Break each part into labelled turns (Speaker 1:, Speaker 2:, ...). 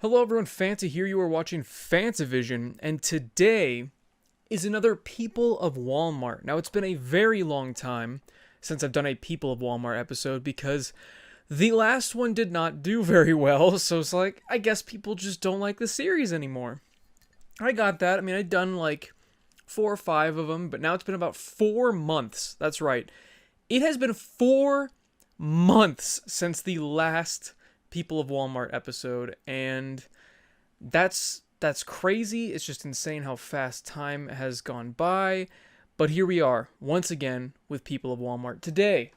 Speaker 1: Hello everyone, Fanta here. You are watching FANTAVISION, and today is another People of Walmart. Now, it's been a very long time since I've done a People of Walmart episode because the last one did not do very well, so it's like, I guess people just don't like the series anymore. I got that. I mean, I'd done like 4 or 5 of them, but now it's been about 4 months. That's right. It has been 4 months since the last People of Walmart episode, and that's crazy. It's just insane how fast time has gone by. But here we are once again with People of Walmart. Today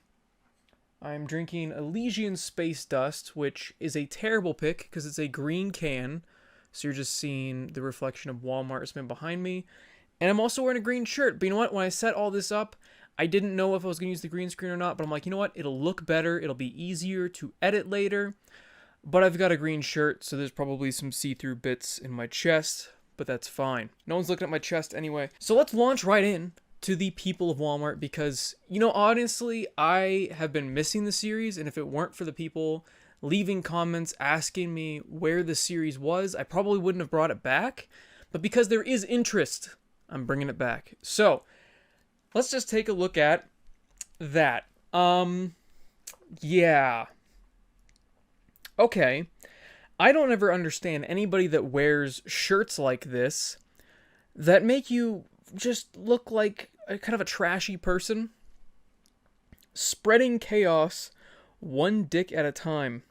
Speaker 1: I'm drinking Elysian Space Dust, which is a terrible pick because it's a green can, so you're just seeing the reflection of Walmart spin behind me. And I'm also wearing a green shirt. But you know what, when I set all this up, I didn't know if I was going to use the green screen or not, but I'm like, you know what, it'll look better, it'll be easier to edit later. But I've got a green shirt, so there's probably some see-through bits in my chest, but that's fine. No one's looking at my chest anyway. So let's launch right in to the People of Walmart because, you know, honestly, I have been missing the series, and if it weren't for the people leaving comments asking me where the series was, I probably wouldn't have brought it back. But because there is interest, I'm bringing it back. So let's just take a look at that. Yeah. Okay, I don't ever understand anybody that wears shirts like this that make you just look like a kind of a trashy person. Spreading chaos one dick at a time.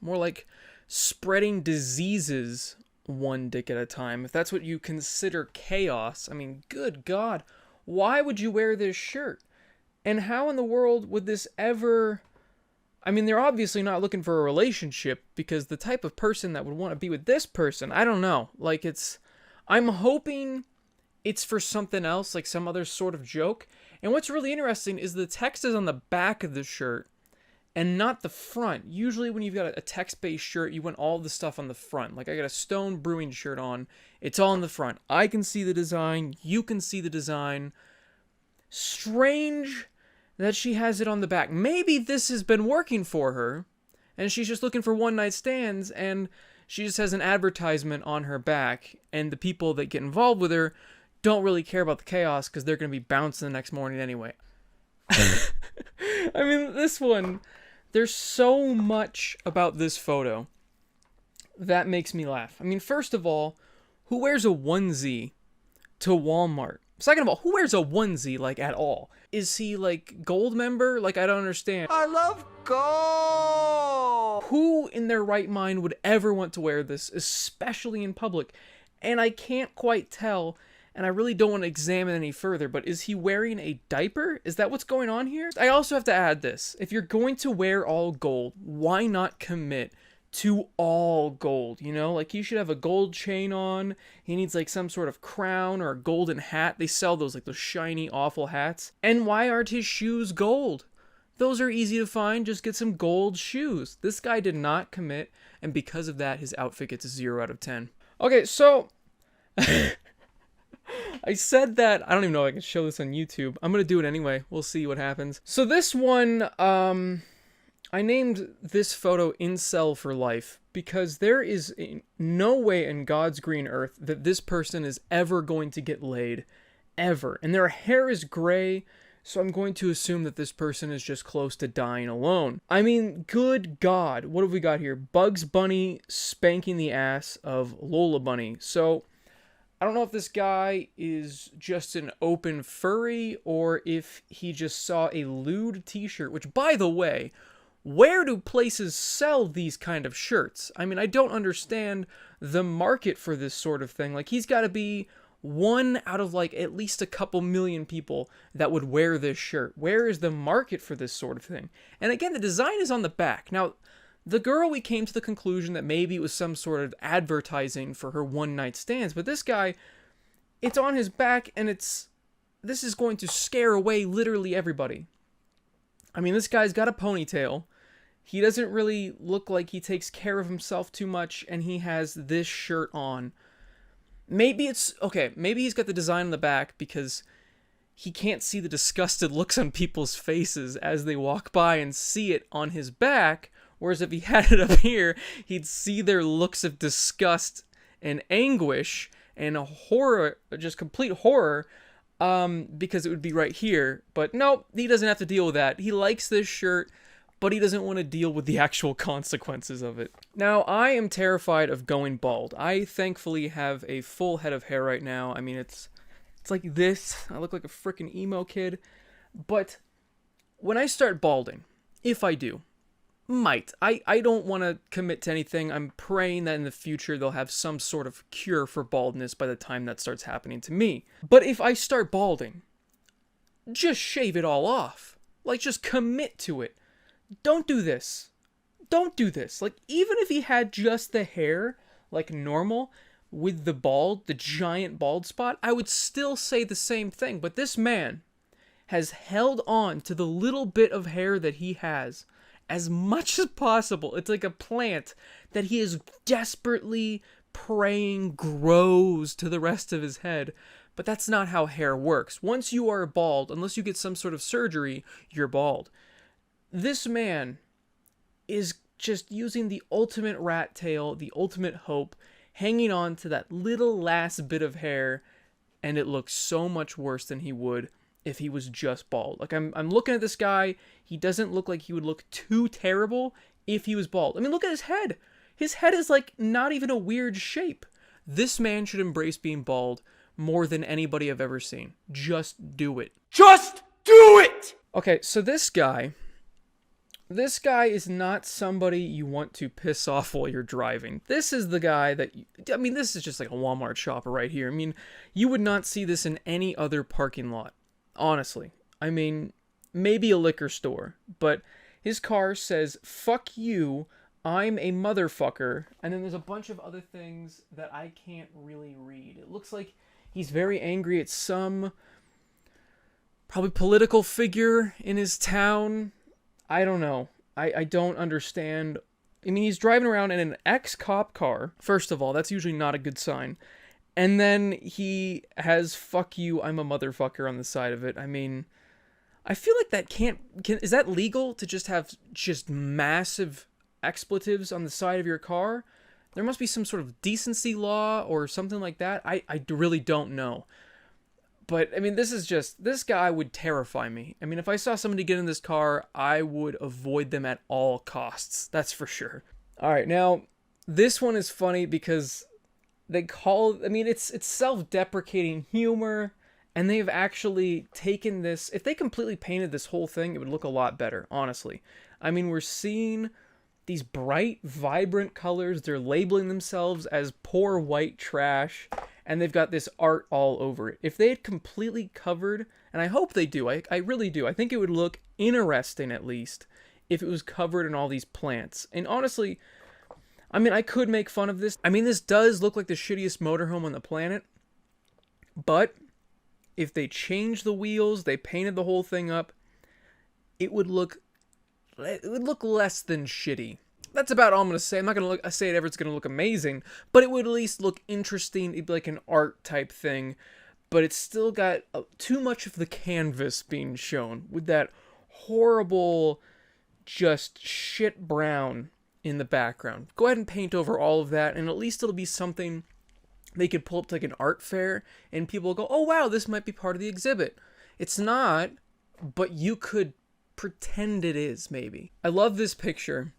Speaker 1: More like spreading diseases one dick at a time. If that's what you consider chaos, I mean, good God, why would you wear this shirt? And how in the world would this ever... I mean, they're obviously not looking for a relationship because the type of person that would want to be with this person, I don't know. Like, I'm hoping it's for something else, like some other sort of joke. And what's really interesting is the text is on the back of the shirt and not the front. Usually when you've got a text-based shirt, you want all the stuff on the front. Like, I got a Stone Brewing shirt on. It's all on the front. I can see the design. You can see the design. Strange that she has it on the back. Maybe this has been working for her, and she's just looking for one-night stands, and she just has an advertisement on her back, and the people that get involved with her don't really care about the chaos because they're going to be bouncing the next morning anyway. I mean, this one, there's so much about this photo that makes me laugh. I mean, first of all, who wears a onesie to Walmart? Second of all, who wears a onesie, like, at all? Is he, like, gold member? Like, I don't understand.
Speaker 2: I love gold!
Speaker 1: Who in their right mind would ever want to wear this, especially in public? And I can't quite tell, and I really don't want to examine any further, but is he wearing a diaper? Is that what's going on here? I also have to add this. If you're going to wear all gold, why not commit to all gold, you know? Like, he should have a gold chain on. He needs, like, some sort of crown or a golden hat. They sell those, like, those shiny, awful hats. And why aren't his shoes gold? Those are easy to find. Just get some gold shoes. This guy did not commit, and because of that, his outfit gets a 0 out of 10. Okay, so... I said that... I don't even know if I can show this on YouTube. I'm gonna do it anyway. We'll see what happens. So this one, I named this photo Incel for Life because there is no way in God's green earth that this person is ever going to get laid. Ever. And their hair is gray, so I'm going to assume that this person is just close to dying alone. I mean, good God. What have we got here? Bugs Bunny spanking the ass of Lola Bunny. So, I don't know if this guy is just an open furry or if he just saw a lewd t-shirt, which, by the way... where do places sell these kind of shirts? I mean, I don't understand the market for this sort of thing. Like, he's got to be one out of, like, at least a couple million people that would wear this shirt. Where is the market for this sort of thing? And again, the design is on the back. Now, the girl, we came to the conclusion that maybe it was some sort of advertising for her one-night stands. But this guy, it's on his back, and this is going to scare away literally everybody. I mean, this guy's got a ponytail. He doesn't really look like he takes care of himself too much, and he has this shirt on. Maybe it's... okay, maybe he's got the design on the back because he can't see the disgusted looks on people's faces as they walk by and see it on his back Whereas if he had it up here, he'd see their looks of disgust and anguish and horror, just complete horror, because it would be right here. But no, he doesn't have to deal with that. He likes this shirt, but he doesn't want to deal with the actual consequences of it. Now, I am terrified of going bald. I thankfully have a full head of hair right now. I mean, it's like this. I look like a freaking emo kid. But when I start balding, if I do, I don't want to commit to anything. I'm praying that in the future they'll have some sort of cure for baldness by the time that starts happening to me. But if I start balding, just shave it all off. Like, just commit to it. Don't do this. Don't do this. Like, even if he had just the hair, like normal, with the giant bald spot, I would still say the same thing. But this man has held on to the little bit of hair that he has as much as possible. It's like a plant that he is desperately praying grows to the rest of his head. But that's not how hair works. Once you are bald, unless you get some sort of surgery, you're bald. This man is just using the ultimate rat tail, the ultimate hope, hanging on to that little last bit of hair, and it looks so much worse than he would if he was just bald. Like, I'm looking at this guy. He doesn't look like he would look too terrible if he was bald. I mean, look at his head. His head is like not even a weird shape. This man should embrace being bald more than anybody I've ever seen. Just do it.
Speaker 2: Just do it!
Speaker 1: Okay, so this guy is not somebody you want to piss off while you're driving. This is the guy that, this is just like a Walmart shopper right here. I mean, you would not see this in any other parking lot, honestly. I mean, maybe a liquor store, but his car says, "Fuck you, I'm a motherfucker," and then there's a bunch of other things that I can't really read. It looks like he's very angry at some probably political figure in his town. I don't know. I don't understand. I mean, he's driving around in an ex-cop car. First of all, that's usually not a good sign. And then he has "fuck you, I'm a motherfucker" on the side of it. I mean, I feel like that is that legal to just have just massive expletives on the side of your car? There must be some sort of decency law or something like that. I really don't know. But, I mean, this guy would terrify me. I mean, if I saw somebody get in this car, I would avoid them at all costs. That's for sure. All right, now, this one is funny because it's self-deprecating humor, and they've actually taken this. If they completely painted this whole thing, it would look a lot better, honestly. I mean, we're seeing these bright, vibrant colors. They're labeling themselves as poor white trash, and they've got this art all over it. If they had completely covered, and I hope they do, I really do, I think it would look interesting at least if it was covered in all these plants. And honestly, I mean, I could make fun of this. I mean, this does look like the shittiest motorhome on the planet, but if they changed the wheels, they painted the whole thing up, it would look less than shitty. That's about all I'm going to say. I'm not going to say it's going to look amazing, but it would at least look interesting. It'd be like an art type thing, but it's still got too much of the canvas being shown with that horrible, just shit brown in the background. Go ahead and paint over all of that, and at least it'll be something they could pull up to like an art fair, and people will go, "Oh wow, this might be part of the exhibit." It's not, but you could pretend it is, maybe. I love this picture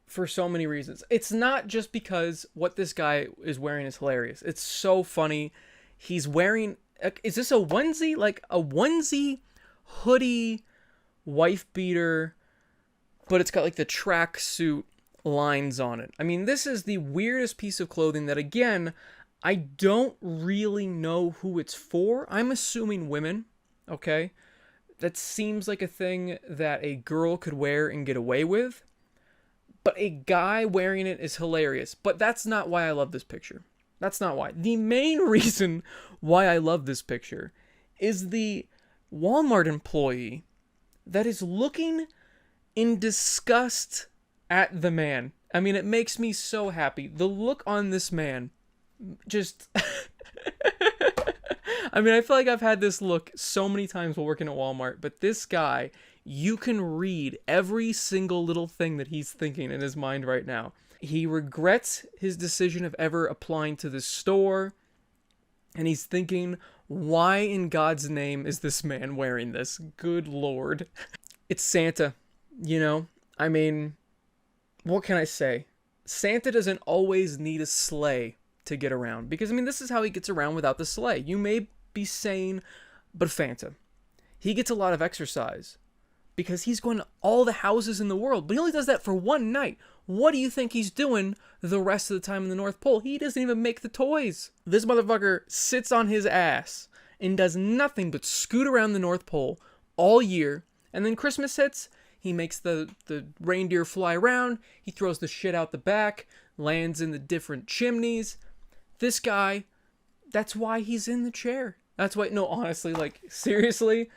Speaker 1: for so many reasons. It's not just because what this guy is wearing is hilarious. It's so funny. He's wearing, is this a onesie? Like a onesie, hoodie, wife beater, but it's got like the tracksuit lines on it. I mean, this is the weirdest piece of clothing that, again, I don't really know who it's for. I'm assuming women, okay? That seems like a thing that a girl could wear and get away with. But a guy wearing it is hilarious. But that's not why I love this picture. That's not why. The main reason why I love this picture is the Walmart employee that is looking in disgust at the man. I mean, it makes me so happy. The look on this man just... I mean, I feel like I've had this look so many times while working at Walmart, but this guy, you can read every single little thing that he's thinking in his mind right now. He regrets his decision of ever applying to the store, and he's thinking, why in God's name is this man wearing this? Good Lord. It's Santa, you know? I mean, what can I say? Santa doesn't always need a sleigh to get around, because, I mean, this is how he gets around without the sleigh. You may be sane, but Fanta, he gets a lot of exercise because he's going to all the houses in the world, but he only does that for one night. What do you think he's doing the rest of the time in the North Pole? He doesn't even make the toys. This motherfucker sits on his ass and does nothing but scoot around the North Pole all year, and then Christmas hits, he makes the reindeer fly around, he throws the shit out the back, lands in the different chimneys. This guy, that's why he's in the chair. That's why, no, honestly, like, seriously,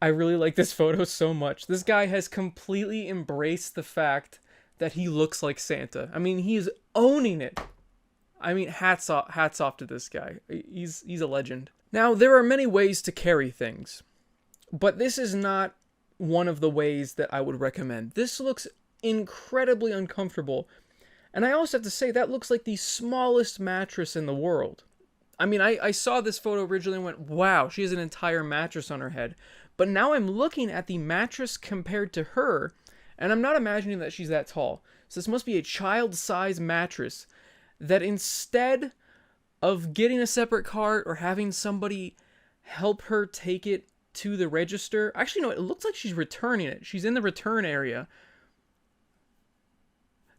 Speaker 1: I really like this photo so much. This guy has completely embraced the fact that he looks like Santa. I mean, he is owning it. I mean, hats off to this guy. He's a legend. Now, there are many ways to carry things, but this is not one of the ways that I would recommend. This looks incredibly uncomfortable, and I also have to say that looks like the smallest mattress in the world. I mean, I saw this photo originally and went, wow, she has an entire mattress on her head. But now I'm looking at the mattress compared to her, and I'm not imagining that she's that tall. So this must be a child-size mattress that, instead of getting a separate cart or having somebody help her take it to the register, actually, no, it looks like she's returning it. She's in the return area.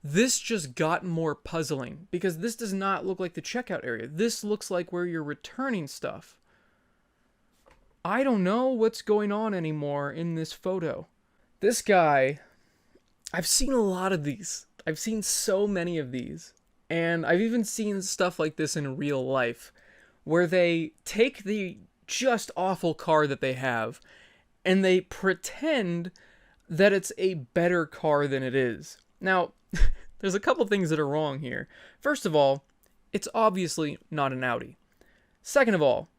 Speaker 1: This just got more puzzling, because this does not look like the checkout area. This looks like where you're returning stuff. I don't know what's going on anymore in this photo. This guy, I've seen a lot of these. I've seen so many of these. And I've even seen stuff like this in real life, where they take the just awful car that they have, and they pretend that it's a better car than it is. Now, there's a couple things that are wrong here. First of all, it's obviously not an Audi. Second of all,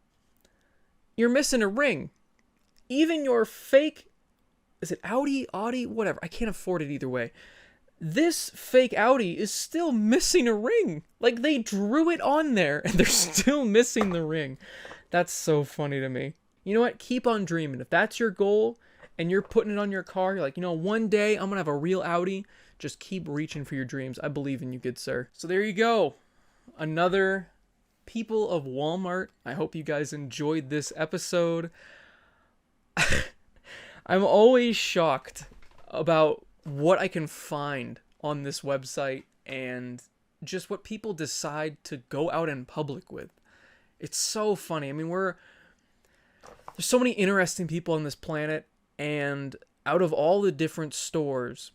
Speaker 1: you're missing a ring. Even your fake, is it Audi, whatever, I can't afford it either way. This fake Audi is still missing a ring. Like, they drew it on there and they're still missing the ring. That's so funny to me. You know what? Keep on dreaming. If that's your goal and you're putting it on your car, you're like, you know, one day I'm gonna have a real Audi. Just keep reaching for your dreams. I believe in you, good sir. So there you go. Another people of Walmart. I hope you guys enjoyed this episode. I'm always shocked about what I can find on this website and just what people decide to go out in public with. It's so funny. I mean, there's so many interesting people on this planet, and out of all the different stores,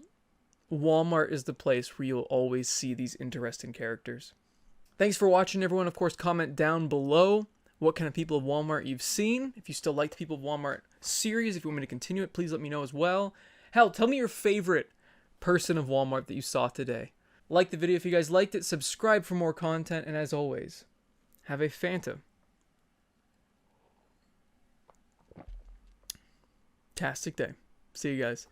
Speaker 1: Walmart is the place where you'll always see these interesting characters. Thanks for watching, everyone. Of course, comment down below what kind of people of Walmart you've seen. If you still like the People of Walmart series, if you want me to continue it, please let me know as well. Hell, tell me your favorite person of Walmart that you saw today. Like the video if you guys liked it, subscribe for more content, and as always, have a fantastic day. See you guys.